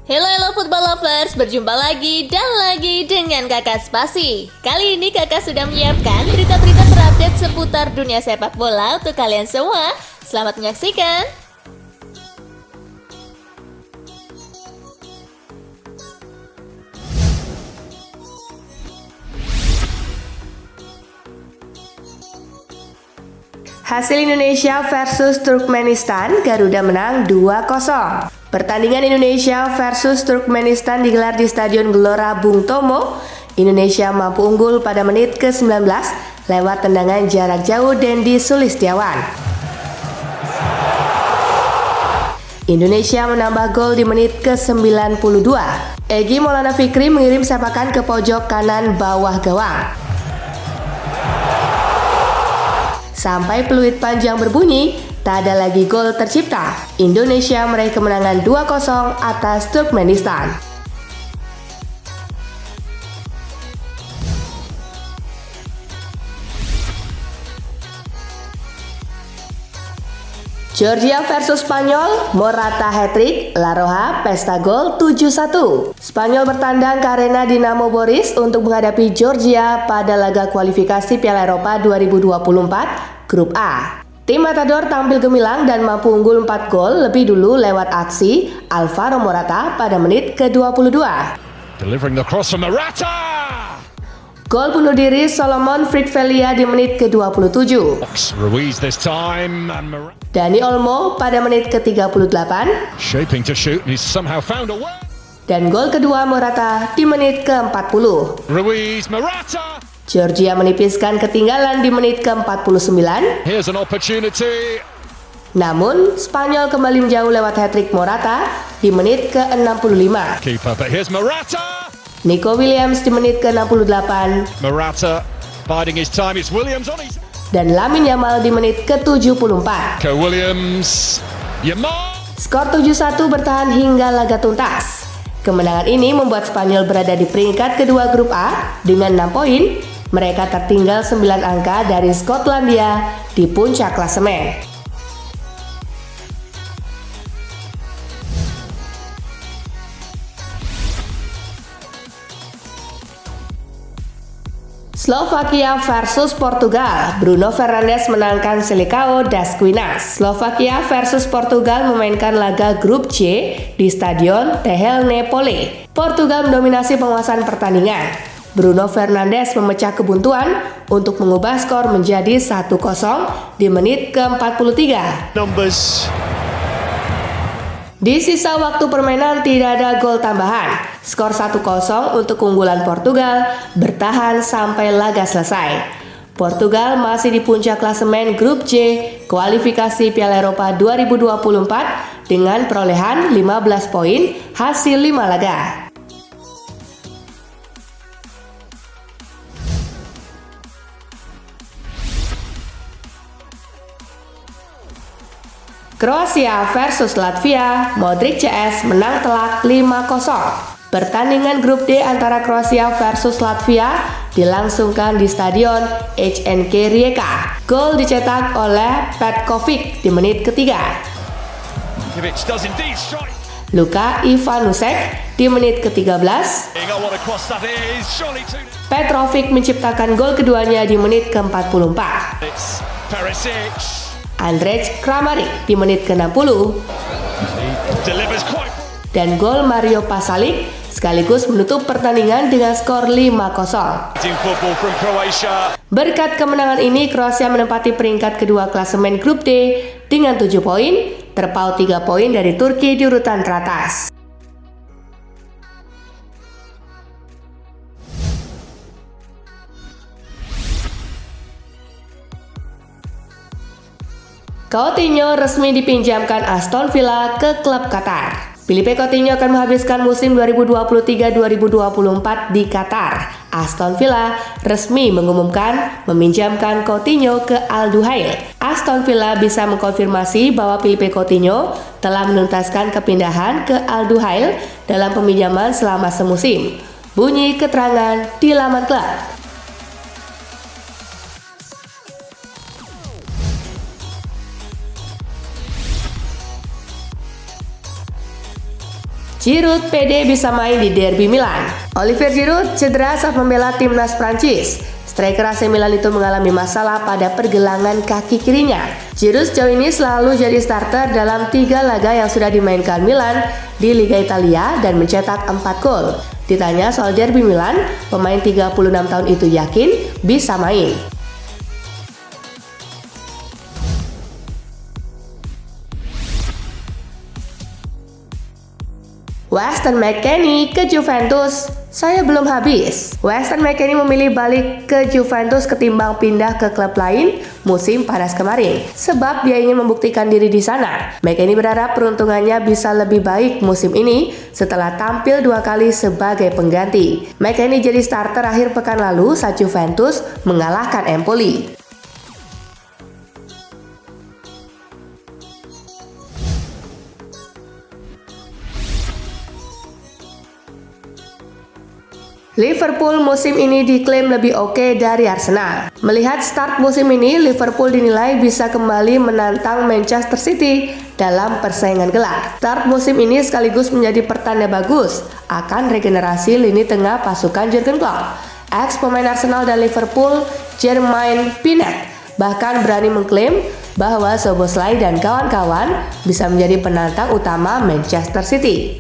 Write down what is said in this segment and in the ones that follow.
Halo football lovers, berjumpa lagi dan lagi dengan Kakak Spasi. Kali ini Kakak sudah menyiapkan berita-berita terupdate seputar dunia sepak bola untuk kalian semua. Selamat menyaksikan. Hasil Indonesia versus Turkmenistan, Garuda menang 2-0. Pertandingan Indonesia versus Turkmenistan digelar di Stadion Gelora Bung Tomo. Indonesia mampu unggul pada menit ke-19 lewat tendangan jarak jauh Dendi Sulistiawan. Indonesia menambah gol di menit ke-92. Egy Maulana Fikri mengirim sepakan ke pojok kanan bawah gawang. Sampai peluit panjang berbunyi, tak ada lagi gol tercipta. Indonesia meraih kemenangan 2-0 atas Turkmenistan. Georgia versus Spanyol, Morata hat-trick, La Roja pesta gol 7-1. Spanyol bertandang ke arena Dinamo Boris untuk menghadapi Georgia pada laga kualifikasi Piala Eropa 2024 Grup A. Tim Matador tampil gemilang dan mampu unggul 4 gol lebih dulu lewat aksi Alvaro Morata pada menit ke-22. Delivering the cross from Morata. Gol bunuh diri Solomon Friedfelia di menit ke-27. Ruiz this time and Dani Olmo pada menit ke-38. shaping to shoot and he's somehow found a way. Dan gol kedua Morata di menit ke-40. Ruiz, Morata. Georgia menipiskan ketinggalan di menit ke-49. Here's an opportunity. Namun, Spanyol kembali menjauh lewat hat-trick Morata di menit ke-65. Keeper, but here's Morata. Nico Williams di menit ke-68. Morata biding his time. It's Williams on his. Dan Lamine Yamal di menit ke-74. Williams. Yamal. Skor 7-1 bertahan hingga laga tuntas. Kemenangan ini membuat Spanyol berada di peringkat kedua grup A dengan 6 poin. Mereka tertinggal 9 angka dari Skotlandia di puncak klasemen. Slovakia versus Portugal, Bruno Fernandes menangkan Selecao das Quinas. Slovakia versus Portugal memainkan laga grup C di Stadion Tehelne Pole. Portugal mendominasi penguasaan pertandingan. Bruno Fernandes memecah kebuntuan untuk mengubah skor menjadi 1-0 di menit ke-43. Numbers. Di sisa waktu permainan tidak ada gol tambahan. Skor 1-0 untuk keunggulan Portugal bertahan sampai laga selesai. Portugal masih di puncak klasemen grup C kualifikasi Piala Eropa 2024 dengan perolehan 15 poin hasil 5 laga. Kroasia versus Latvia, Modric CS menang telak 5-0. Pertandingan grup D antara Kroasia versus Latvia dilangsungkan di Stadion HNK Rijeka. Gol dicetak oleh Petkovic di menit ketiga. Luka Ivanusek di menit ke-13. Petrovic menciptakan gol keduanya di menit ke-44. Andrej Kramaric di menit ke-60 dan gol Mario Pasalic sekaligus menutup pertandingan dengan skor 5-0. Berkat kemenangan ini, Kroasia menempati peringkat kedua klasemen grup D dengan 7 poin, terpaut 3 poin dari Turki di urutan teratas. Coutinho resmi dipinjamkan Aston Villa ke klub Qatar. Philippe Coutinho akan menghabiskan musim 2023-2024 di Qatar. Aston Villa resmi mengumumkan meminjamkan Coutinho ke Al Duhail. Aston Villa bisa mengkonfirmasi bahwa Philippe Coutinho telah menuntaskan kepindahan ke Al Duhail dalam peminjaman selama semusim. Bunyi keterangan di laman klub. Giroud pede bisa main di derby Milan. Olivier Giroud cedera saat membela timnas Prancis. Striker AC Milan itu mengalami masalah pada pergelangan kaki kirinya. Giroud sejauh ini selalu jadi starter dalam 3 laga yang sudah dimainkan Milan di Liga Italia dan mencetak 4 gol. Ditanya soal derby Milan, pemain 36 tahun itu yakin bisa main. Weston McKennie ke Juventus. Saya belum habis. Weston McKennie memilih balik ke Juventus ketimbang pindah ke klub lain musim panas kemarin, sebab dia ingin membuktikan diri di sana. McKennie berharap peruntungannya bisa lebih baik musim ini setelah tampil 2 kali sebagai pengganti. McKennie jadi starter akhir pekan lalu saat Juventus mengalahkan Empoli. Liverpool musim ini diklaim lebih oke dari Arsenal. Melihat start musim ini, Liverpool dinilai bisa kembali menantang Manchester City dalam persaingan gelar. Start musim ini sekaligus menjadi pertanda bagus akan regenerasi lini tengah pasukan Jurgen Klopp. Ex pemain Arsenal dan Liverpool, Jermaine Pennant, bahkan berani mengklaim bahwa Szoboszlai dan kawan-kawan bisa menjadi penantang utama Manchester City.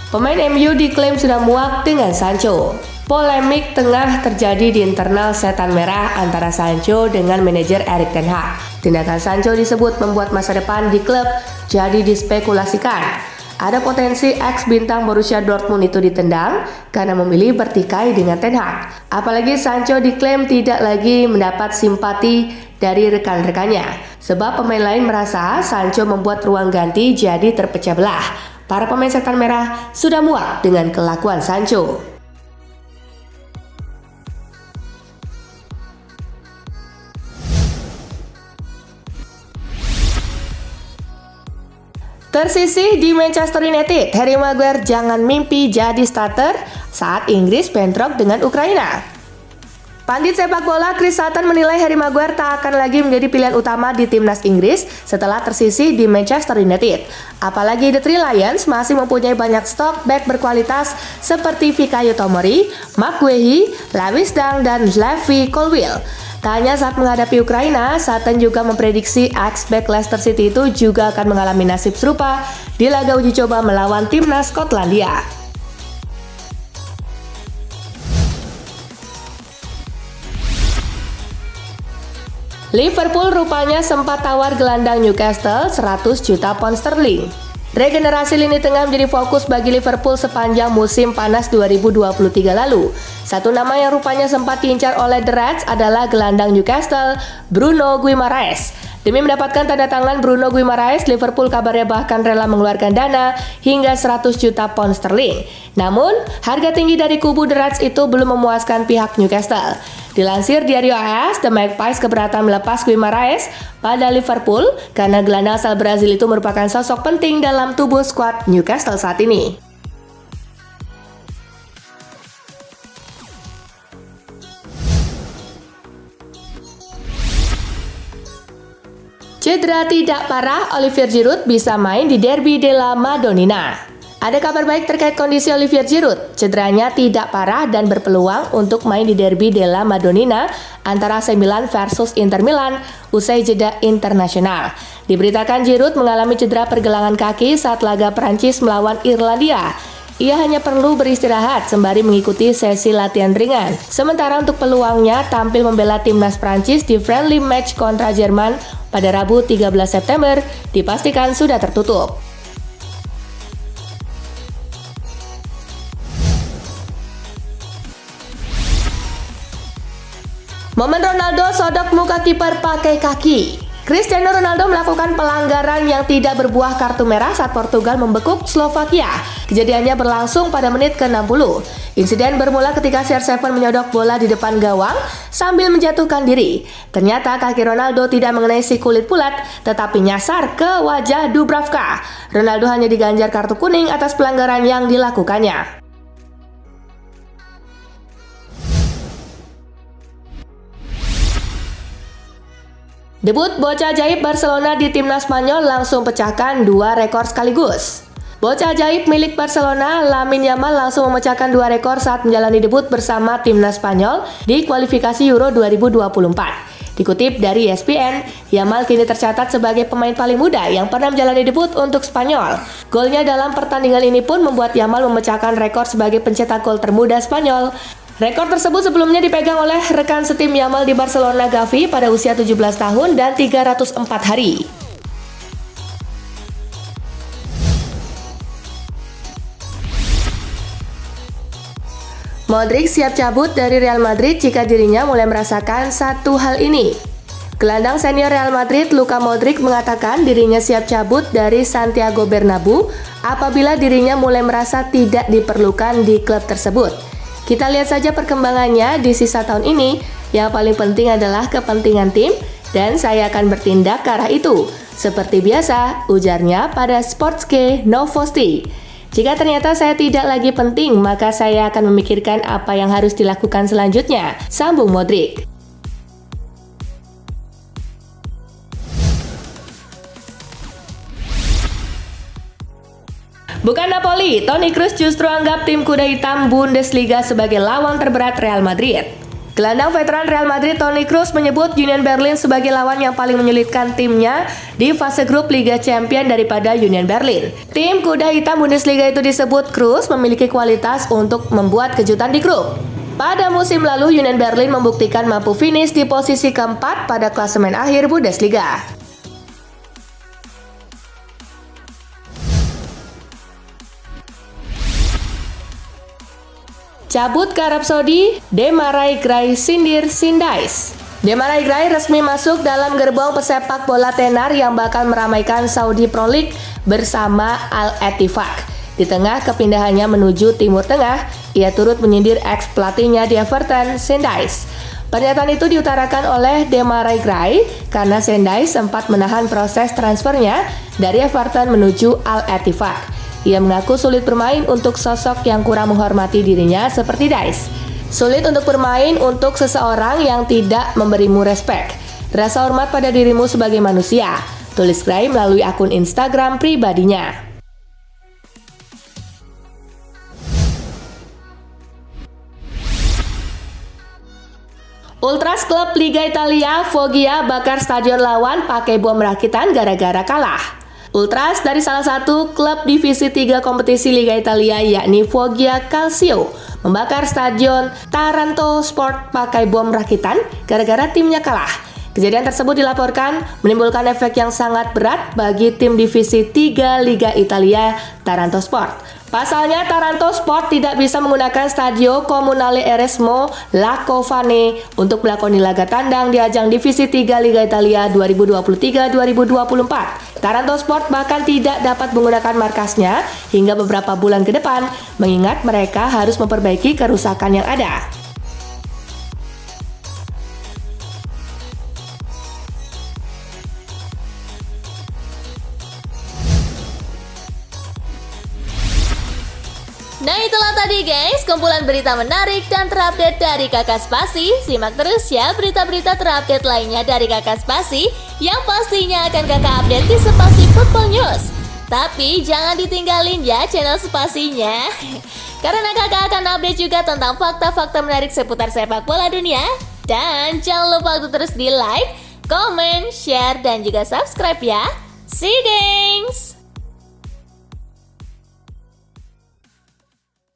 Pemain MU diklaim sudah muak dengan Sancho. Polemik tengah terjadi di internal setan merah antara Sancho dengan manajer Erik ten Hag. Tindakan Sancho disebut membuat masa depan di klub jadi dispekulasikan. Ada potensi ex bintang Borussia Dortmund itu ditendang karena memilih bertikai dengan ten Hag. Apalagi Sancho diklaim tidak lagi mendapat simpati dari rekan-rekannya, sebab pemain lain merasa Sancho membuat ruang ganti jadi terpecah belah. Para pemain setan merah sudah muak dengan kelakuan Sancho. Tersisih di Manchester United, Harry Maguire jangan mimpi jadi starter saat Inggris bentrok dengan Ukraina. Pandit sepak bola Chris Sutton menilai Harry Maguire tak akan lagi menjadi pilihan utama di timnas Inggris setelah tersisih di Manchester United. Apalagi The Three Lions masih mempunyai banyak stok back berkualitas seperti Fikayo Tomori, Mark Guehi, Lewis Dunk, dan Levi Colwill. Tak hanya saat menghadapi Ukraina, Sutton juga memprediksi ex-back Leicester City itu juga akan mengalami nasib serupa di laga uji coba melawan timnas Skotlandia. Liverpool rupanya sempat tawar gelandang Newcastle 100 juta pound sterling. Regenerasi lini tengah menjadi fokus bagi Liverpool sepanjang musim panas 2023 lalu. Satu nama yang rupanya sempat diincar oleh The Reds adalah gelandang Newcastle, Bruno Guimaraes. Demi mendapatkan tanda tangan Bruno Guimaraes, Liverpool kabarnya bahkan rela mengeluarkan dana hingga 100 juta pound sterling. Namun, harga tinggi dari kubu The Reds itu belum memuaskan pihak Newcastle. Dilansir Diario AS, The Magpies keberatan melepas Guimaraes pada Liverpool karena gelandang asal Brazil itu merupakan sosok penting dalam tubuh skuad Newcastle saat ini. Cedera tidak parah, Olivier Giroud bisa main di derby della Madonnina. Ada kabar baik terkait kondisi Olivier Giroud. Cederanya tidak parah dan berpeluang untuk main di derby della Madonnina antara AC Milan versus Inter Milan usai jeda internasional. Diberitakan Giroud mengalami cedera pergelangan kaki saat laga Prancis melawan Irlandia. Ia hanya perlu beristirahat sembari mengikuti sesi latihan ringan. Sementara untuk peluangnya tampil membela timnas Prancis di friendly match kontra Jerman pada Rabu 13 September dipastikan sudah tertutup. Momen Ronaldo sodok muka kiper pakai kaki. Cristiano Ronaldo melakukan pelanggaran yang tidak berbuah kartu merah saat Portugal membekuk Slovakia. Kejadiannya berlangsung pada menit ke-60. Insiden bermula ketika CR7 menyodok bola di depan gawang sambil menjatuhkan diri. Ternyata kaki Ronaldo tidak mengenai si kulit bulat, tetapi nyasar ke wajah Dubravka. Ronaldo hanya diganjar kartu kuning atas pelanggaran yang dilakukannya. Debut bocah ajaib Barcelona di timnas Spanyol langsung pecahkan 2 rekor sekaligus. Bocah ajaib milik Barcelona, Lamine Yamal langsung memecahkan 2 rekor saat menjalani debut bersama timnas Spanyol di kualifikasi Euro 2024. Dikutip dari ESPN, Yamal kini tercatat sebagai pemain paling muda yang pernah menjalani debut untuk Spanyol. Golnya dalam pertandingan ini pun membuat Yamal memecahkan rekor sebagai pencetak gol termuda Spanyol. Rekor tersebut sebelumnya dipegang oleh rekan setim Yamal di Barcelona, Gavi, pada usia 17 tahun dan 304 hari. Modric siap cabut dari Real Madrid jika dirinya mulai merasakan satu hal ini. Gelandang senior Real Madrid, Luka Modric, mengatakan dirinya siap cabut dari Santiago Bernabeu apabila dirinya mulai merasa tidak diperlukan di klub tersebut. Kita lihat saja perkembangannya di sisa tahun ini. Yang paling penting adalah kepentingan tim dan saya akan bertindak ke arah itu. Seperti biasa, ujarnya pada Sportske Novosti. Jika ternyata saya tidak lagi penting, maka saya akan memikirkan apa yang harus dilakukan selanjutnya, sambung Modric. Bukan Napoli, Toni Kroos justru anggap tim kuda hitam Bundesliga sebagai lawan terberat Real Madrid. Gelandang veteran Real Madrid Toni Kroos menyebut Union Berlin sebagai lawan yang paling menyulitkan timnya di fase grup Liga Champions daripada Union Berlin. Tim kuda hitam Bundesliga itu disebut Kroos memiliki kualitas untuk membuat kejutan di grup. Pada musim lalu, Union Berlin membuktikan mampu finish di posisi keempat pada klasemen akhir Bundesliga. Cabut ke Arab Saudi, Demarai Gray sindir Sindais. Demarai Gray resmi masuk dalam gerbong pesepak bola tenar yang bakal meramaikan Saudi Pro League bersama Al-Ettifaq. Di tengah kepindahannya menuju Timur Tengah, ia turut menyindir ex-pelatihnya di Everton, Sindais. Pernyataan itu diutarakan oleh Demarai Gray karena Sindais sempat menahan proses transfernya dari Everton menuju Al-Ettifaq. Ia mengaku sulit bermain untuk sosok yang kurang menghormati dirinya seperti Dice. Sulit untuk bermain untuk seseorang yang tidak memberimu respek. Rasa hormat pada dirimu sebagai manusia, tulis Gray melalui akun Instagram pribadinya. Ultras klub Liga Italia Foggia bakar stadion lawan pakai bom rakitan gara-gara kalah. Ultras dari salah satu klub divisi 3 kompetisi Liga Italia yakni Foggia Calcio membakar stadion Taranto Sport pakai bom rakitan gara-gara timnya kalah. Kejadian tersebut dilaporkan menimbulkan efek yang sangat berat bagi tim divisi 3 Liga Italia Taranto Sport. Pasalnya Taranto Sport tidak bisa menggunakan Stadio Comunale Erasmo Lacovane untuk melakoni laga tandang di ajang divisi 3 Liga Italia 2023-2024. Taranto Sport bahkan tidak dapat menggunakan markasnya hingga beberapa bulan ke depan, mengingat mereka harus memperbaiki kerusakan yang ada. Nah itulah tadi guys, kumpulan berita menarik dan terupdate dari Kakak Spasi. Simak terus ya berita-berita terupdate lainnya dari Kakak Spasi yang pastinya akan Kakak update di Spasi Football News. Tapi jangan ditinggalin ya channel Spasinya, karena Kakak akan update juga tentang fakta-fakta menarik seputar sepak bola dunia. Dan jangan lupa untuk terus di like, comment, share, dan juga subscribe ya. See you guys!